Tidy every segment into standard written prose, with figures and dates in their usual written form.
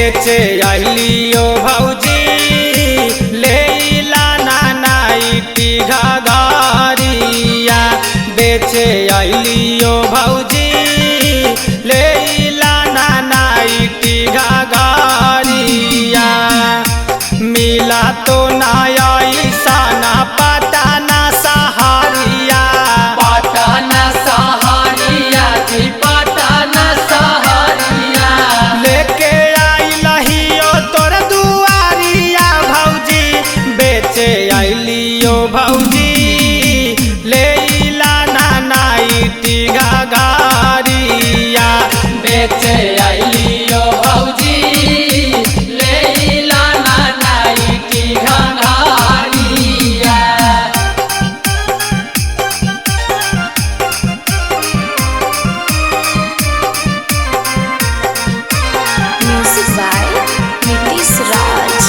बेचे आइलियो भौजी लेला नाइटी घाघरिया। बेचे आइलियो भौजी लेला नाइटी घाघरिया। मिला तो नया ईसाना पटना सहारिया। पटना सहारिया जी पटना सहारिया। लेके आई लहियो तोर दुआरिया भौजी। बेचे आइलियो भौजी लेला नाइटी घाघरिया। बेचे आइलियो भौजी लेला नाइटी घाघरिया। Music by Nitish Raj.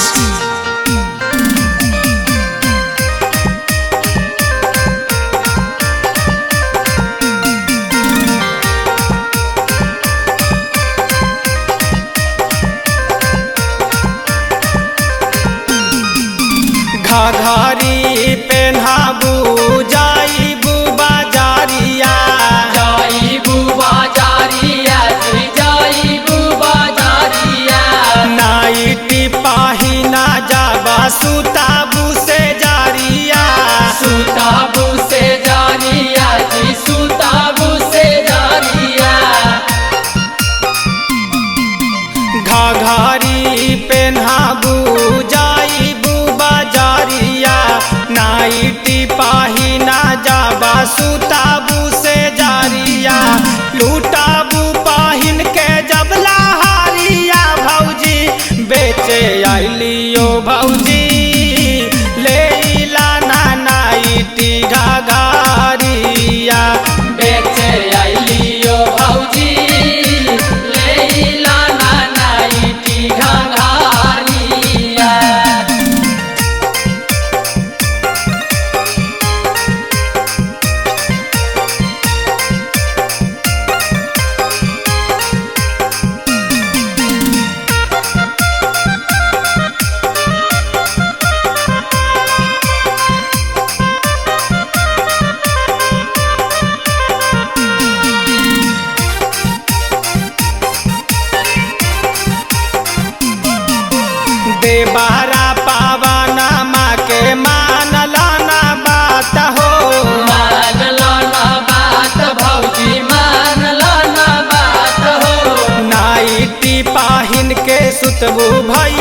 घाघरी पेन्हाबू जाइबू बाजारिया। जाइबू बाजारिया जी जाइबू बाजारिया। नाइटी पाहिना जाबा सुताबू से जारिया। सुताबू से जारिया जी सुताबू से जारिया। घाघरी पेन्हाबू जाइबू बाजारिया। नाइटी पाहिना जाबा सुताबू से जारिया। लूटाबू पाहिन के जब लहारिया भौजी। बेचे आइलियो भौजी लेला नाइटी घाघरिया। बेचे आइलियो भौजी लेला नाइटी घाघरिया। देबारा पावना माँ के मानला ना बात हो। मानला ना बात भौजी मानला ना बात हो। नाइटी पाहिन के सुतबू भैया